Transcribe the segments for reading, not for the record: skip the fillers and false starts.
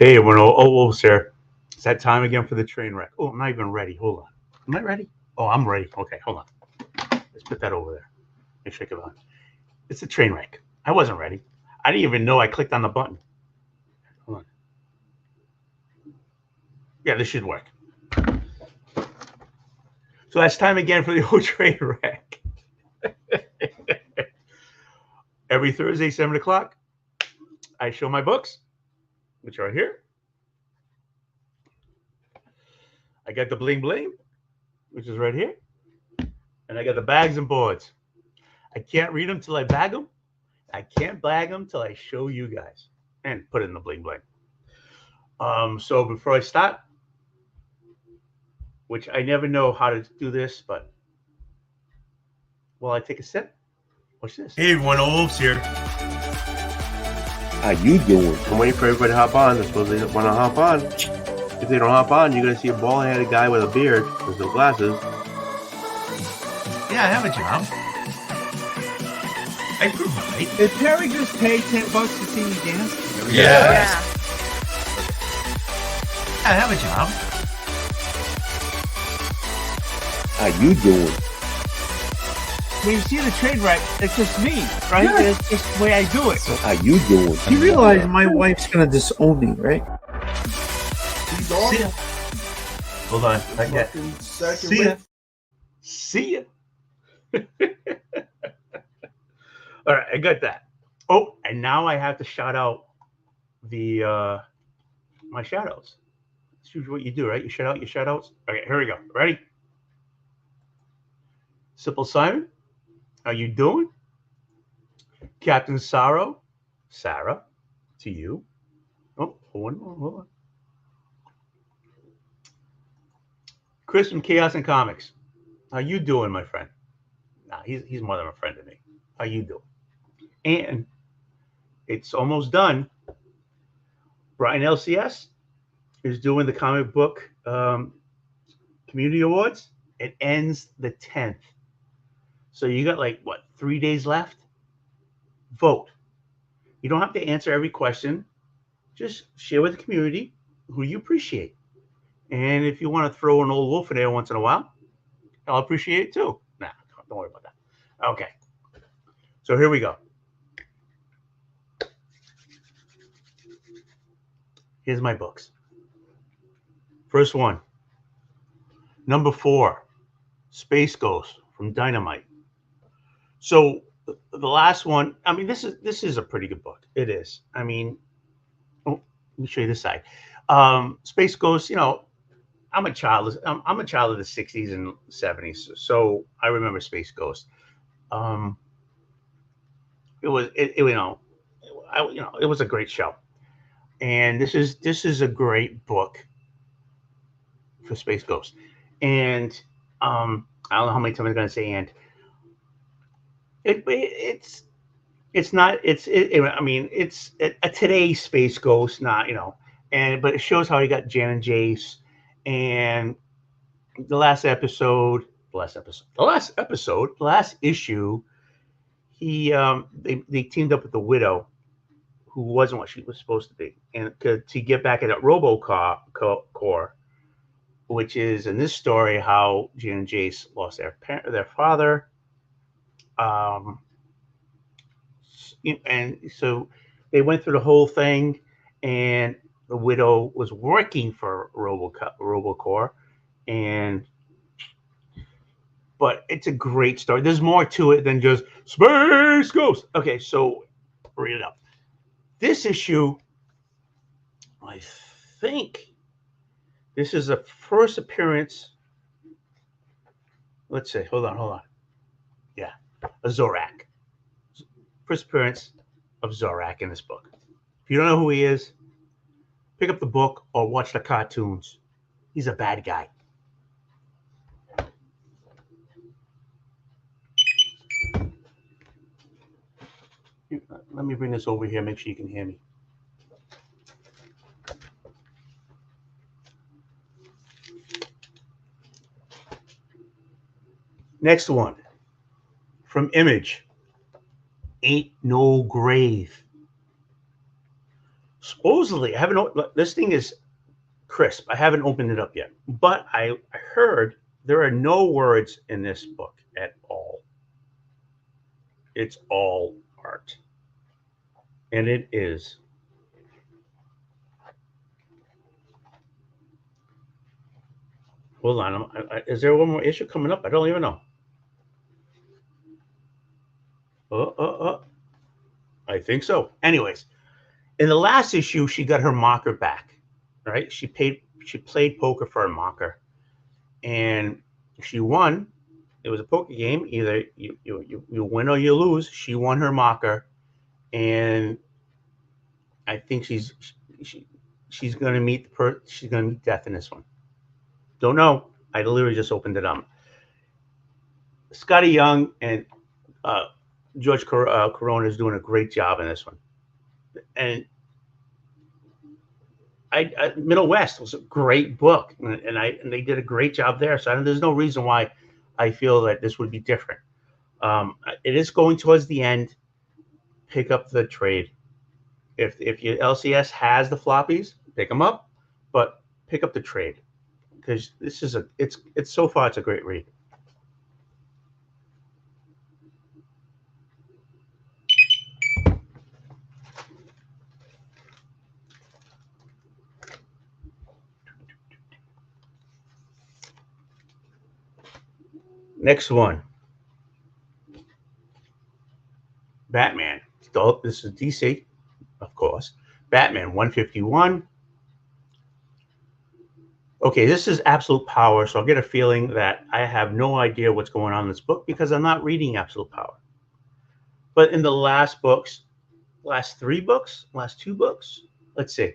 Hey, everyone, Oldwolf's here. It's that time again for the train wreck. Oh, I'm not even ready. Hold on. Am I ready? Oh, I'm ready. Okay, hold on. Let's put that over there. Make sure I get on. It's a train wreck. I wasn't ready. I didn't even know I clicked on the button. Hold on. Yeah, this should work. So that's time again for the old train wreck. Every Thursday, 7 o'clock, I show my books, which are here. I got the bling bling, which is right here. And I got the bags and boards. I can't read them till I bag them. I can't bag them till I show you guys and put it in the bling bling. So before I start, which I never know how to do this, but while I take a sip, watch this. Hey everyone, Oldwolf's here. How you doing? I'm waiting for everybody to hop on. They're supposed to want to hop on. If they don't hop on, you're going to see a bald-headed guy with a beard with some glasses. Yeah, I have a job. I provide. Did Perry just pay $10 to see me dance? Yeah. I have a job. How you doing? When you see the train wreck, it's just me, right? Yeah. It's just the way I do it. How you doing? You realize my wife's gonna disown me, right? See ya. Hold on. Not yet. See ya. See ya. All right, I got that. Oh, and now I have to shout out the my shout outs. That's usually what you do, right? You shout out your shout outs. Okay, here we go. Ready? Simple Simon, how you doing? Captain Sorrow, Sarah, to you. Oh, hold on. Chris from Chaos and Comics, how you doing, my friend? Nah, he's more than a friend to me. How you doing? And it's almost done. Brian LCS is doing the comic book community awards. It ends the 10th. So you got 3 days left? Vote. You don't have to answer every question. Just share with the community who you appreciate. And if you want to throw an old wolf in there once in a while, I'll appreciate it too. Nah, don't worry about that. Okay. So here we go. Here's my books. First one. Number 4, Space Ghost from Dynamite. So the last one, I mean, this is a pretty good book. It is. I mean, let me show you this side. Space Ghost, I'm a child of the 60s and 70s, so I remember Space Ghost. It was it was a great show, and this is a great book for Space Ghost. And I don't know how many times I'm going to say and. It's a today's Space Ghost, not but it shows how he got Jan and Jace, and the last issue, he they teamed up with the Widow, who wasn't what she was supposed to be, and to get back at that RoboCorp, which is in this story how Jan and Jace lost their father. And so they went through the whole thing, and the Widow was working for RoboCorp, but it's a great story. There's more to it than just Space Ghost. Okay, so read it up. This issue, I think, this is the first appearance. Let's see. Hold on. Yeah, a Zorak. First appearance of Zorak in this book. If you don't know who he is, pick up the book or watch the cartoons. He's a bad guy. Let me bring this over here, make sure you can hear me. Next one, from Image, Ain't No Grave. Supposedly, I haven't. This thing is crisp. I haven't opened it up yet, but I heard there are no words in this book at all. It's all art, and it is. Hold on, is there one more issue coming up? I don't even know. Uh, uh, uh. I think so. Anyways, in the last issue, she got her marker back. Right? She played poker for a marker, and she won. It was a poker game. Either you win or you lose. She won her marker, and I think she's gonna meet she's gonna meet death in this one. Don't know. I literally just opened it up. Scotty Young and uh, George Corona is doing a great job in this one, and Middle West was a great book, and they did a great job there. So there's no reason why I feel that this would be different. It is going towards the end. Pick up the trade. If your LCS has the floppies, pick them up, but pick up the trade because this is it's so far it's a great read. Next one, Batman. This is DC, of course. Batman 151. Okay, this is Absolute Power, so I'll get a feeling that I have no idea what's going on in this book because I'm not reading Absolute Power. But in the last two books, let's see.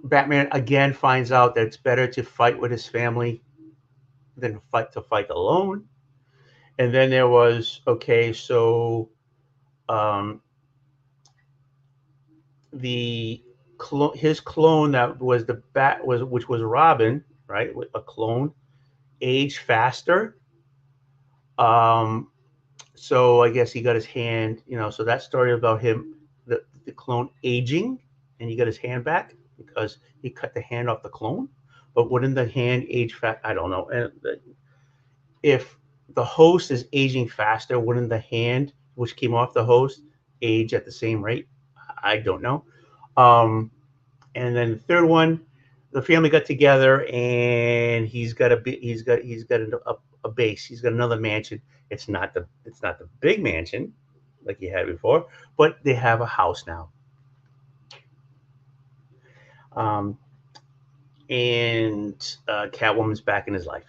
Batman again finds out that it's better to fight with his family than fight alone. And then there was his clone that was which was Robin, right? A clone, aged faster. So I guess he got his hand, so that story about him, the clone aging, and he got his hand back because he cut the hand off the clone. But wouldn't the hand age fast? I don't know. And if the host is aging faster, wouldn't the hand, which came off the host, age at the same rate? I don't know. And then the third one, the family got together, and he's got a base. He's got another mansion. It's not the big mansion like he had before, but they have a house now. And Catwoman's back in his life,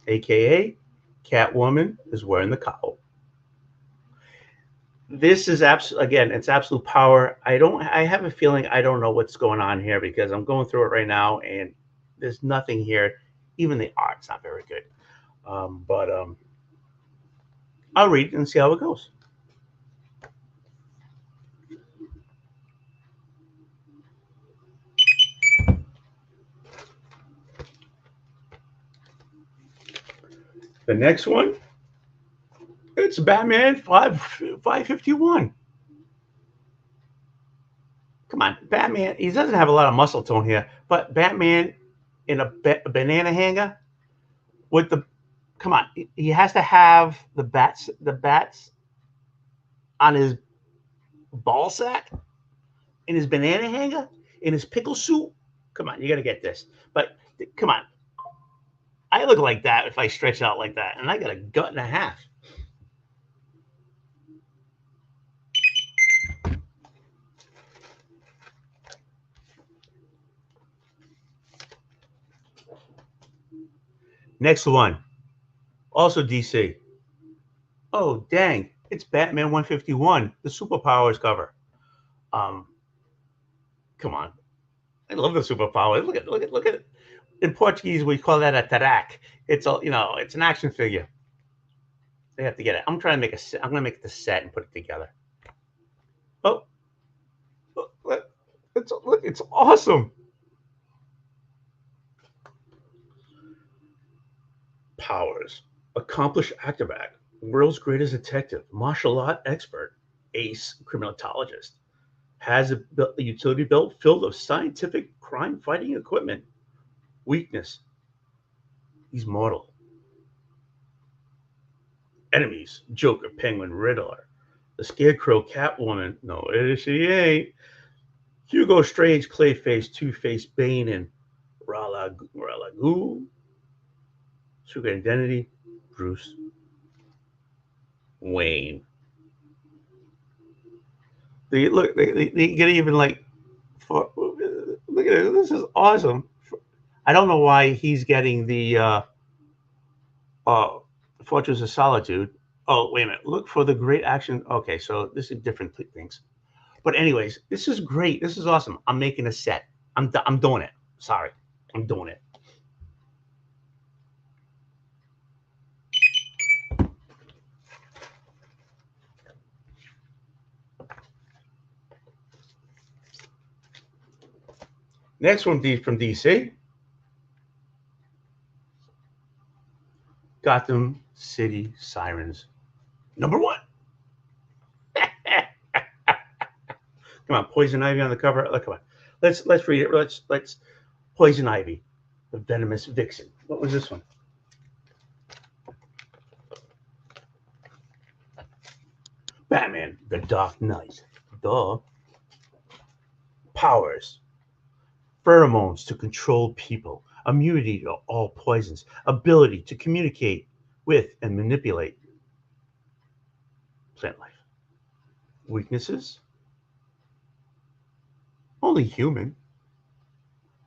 aka Catwoman is wearing the cowl. This is it's Absolute Power. I have a feeling I don't know what's going on here because I'm going through it right now and there's nothing here. Even the art's not very good. But I'll read and see how it goes. The next one, it's Batman 551. Come on, Batman. He doesn't have a lot of muscle tone here, but Batman in a banana hanger with the. Come on, he has to have the bats on his ball sack, in his banana hanger, in his pickle suit. Come on, you got to get this. But come on, I look like that if I stretch out like that, and I got a gut and a half. Next one, also DC. Oh dang, it's Batman 151, the Superpowers cover. Come on, I love the Superpowers. Look at it. In Portuguese, we call that a tarac. It's it's an action figure. They have to get it. I'm trying to make I'm gonna make the set and put it together. Oh, look, it's awesome. Powers, accomplished acrobat, world's greatest detective, martial art expert. ace criminalologist, has a utility belt filled with scientific crime-fighting equipment. Weakness: he's mortal. Enemies: Joker, Penguin, Riddler, the Scarecrow, Catwoman. No, she ain't. Hugo Strange, Clayface, Two-Face, Bane, and Ralagu. Secret identity: Bruce Wayne. They get even like, look at it. This is awesome. I don't know why he's getting the Fortress of Solitude. Oh, wait a minute. Look for the great action. Okay, so this is different things. But anyways, this is great. This is awesome. I'm making a set. I'm doing it. Sorry. I'm doing it. Next one from DC. Gotham City Sirens. #1. Come on, Poison Ivy on the cover. Look, come on. Let's read it. Let's Poison Ivy, the venomous vixen. What was this one? Batman, the Dark Knight. Duh. Powers: pheromones to control people, immunity to all poisons, ability to communicate with and manipulate plant life. Weaknesses: only human,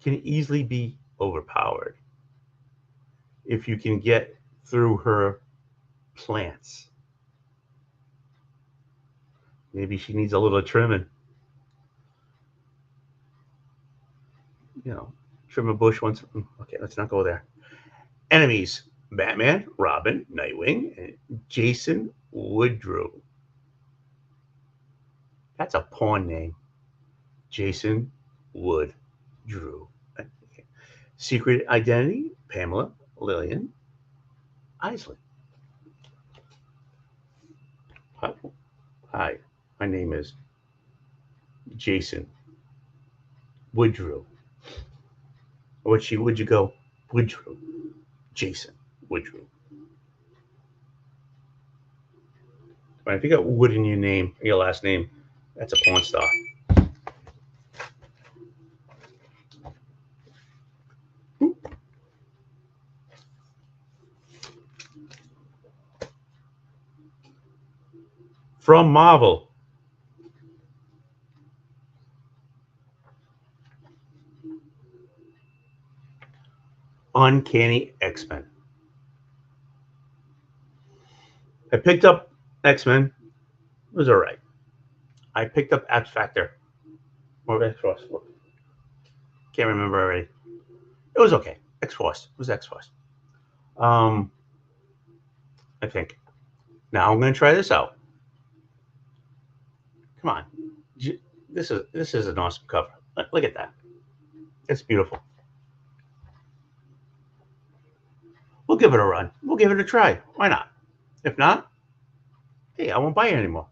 can easily be overpowered if you can get through her plants. Maybe she needs a little trimming. You know, trim a bush once. Okay, let's not go there. Enemies: Batman, Robin, Nightwing, and Jason Woodrow. That's a porn name. Jason Woodrow. Secret identity: Pamela Lillian Isley. Hi, my name is Jason Woodrow. Would you go? Woodrow. Jason Woodrow. If you got Wood in your name, your last name, that's a porn star. From Marvel. Uncanny X-Men. I picked up X-Men. It was all right. I picked up X Factor. Or X-Force. Can't remember already. It was okay. X-Force. It was X-Force. I think. Now I'm going to try this out. Come on. This is an awesome cover. Look at that. It's beautiful. We'll give it a run. We'll give it a try. Why not? If not, hey, I won't buy it anymore.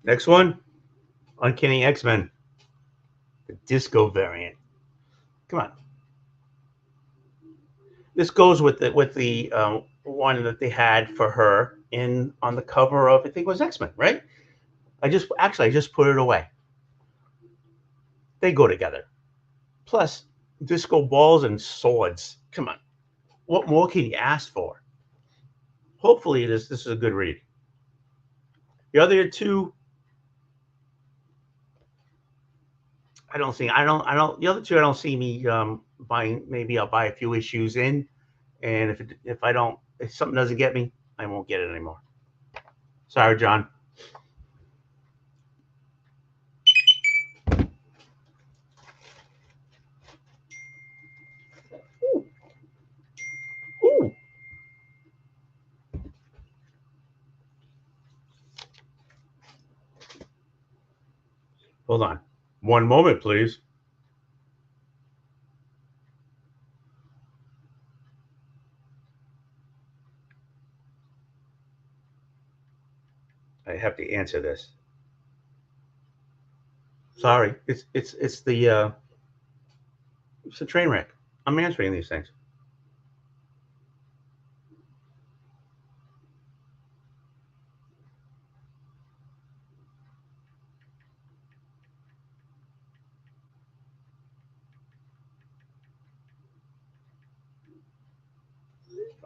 Next one, Uncanny X-Men, the disco variant. Come on. This goes with the one that they had for her on the cover of, I think it was X-Men, right? I just put it away. They go together. Plus, disco balls and swords. Come on. What more can you ask for? Hopefully this is a good read. The other two, the other two I don't see me buying. Maybe I'll buy a few issues in, and if something doesn't get me, I won't get it anymore. Sorry, John. Ooh. Hold on. One moment, please. I have to answer this. Sorry, it's the it's a train wreck. I'm answering these things.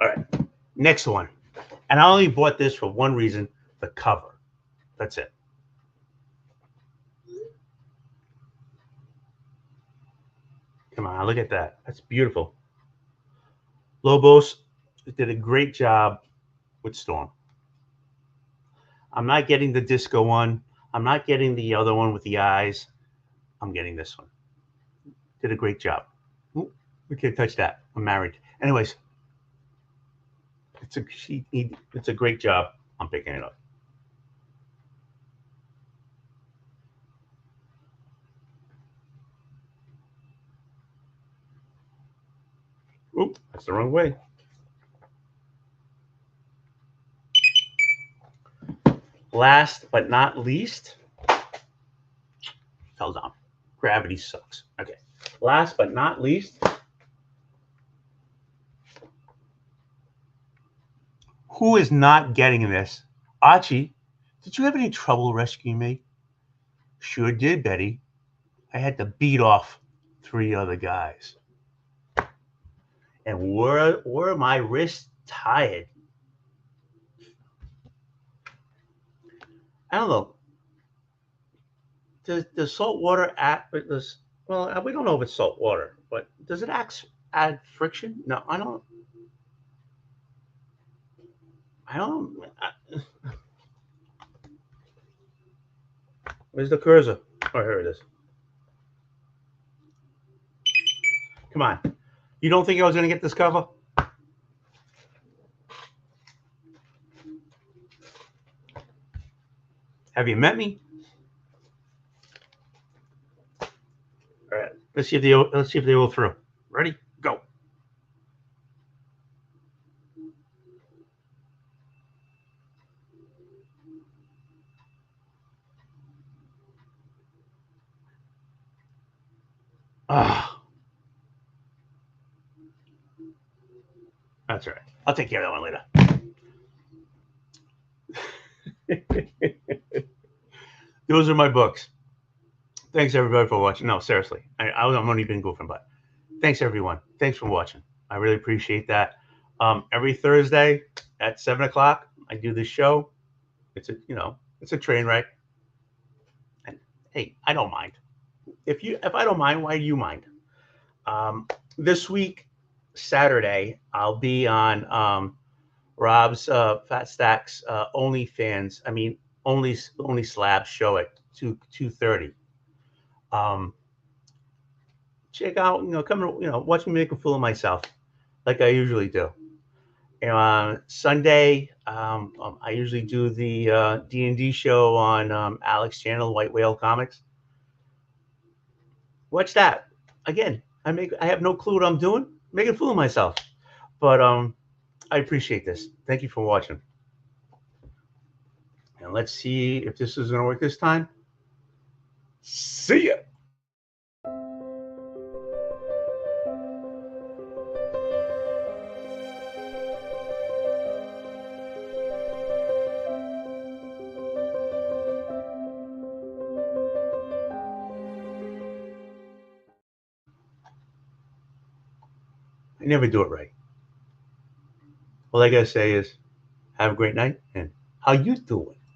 All right, next one. And I only bought this for one reason: the cover. That's it. Come on, look at that. That's beautiful. Lobos did a great job with Storm. I'm not getting the disco one. I'm not getting the other one with the eyes. I'm getting this one. Did a great job. Ooh, we can't touch that. I'm married. Anyways, it's a great job. I'm picking it up. Oop, that's the wrong way. Last but not least, fell down. Gravity sucks. Okay. Last but not least, who is not getting this? Archie, did you have any trouble rescuing me? Sure did, Betty. I had to beat off 3 other guys. And were my wrists tired? I don't know. Does salt water act with this? Well, we don't know if it's salt water, but does it add friction? No, I don't. Where's the cursor? Oh, here it is. Come on. You don't think I was going to get this cover? Have you met me? All right. Let's see if they go through. Ready? Go. Ah. That's all right. I'll take care of that one later. Those are my books. Thanks everybody for watching. No, seriously, I'm only been goofing, but thanks everyone. Thanks for watching. I really appreciate that. Every Thursday at 7 o'clock, I do this show. It's a train wreck. And hey, I don't mind. If I don't mind, why do you mind? This week, Saturday, I'll be on Rob's Fat Stacks OnlyFans. I mean, only slab show at 2:30. Check out, come, watch me make a fool of myself, like I usually do. Sunday, I usually do the D&D show on Alex channel, White Whale Comics. Watch that. Again, I have no clue what I'm doing. Making a fool of myself. But I appreciate this. Thank you for watching. And let's see if this is going to work this time. See ya. I never do it right. All I gotta say is, have a great night, and how you doing?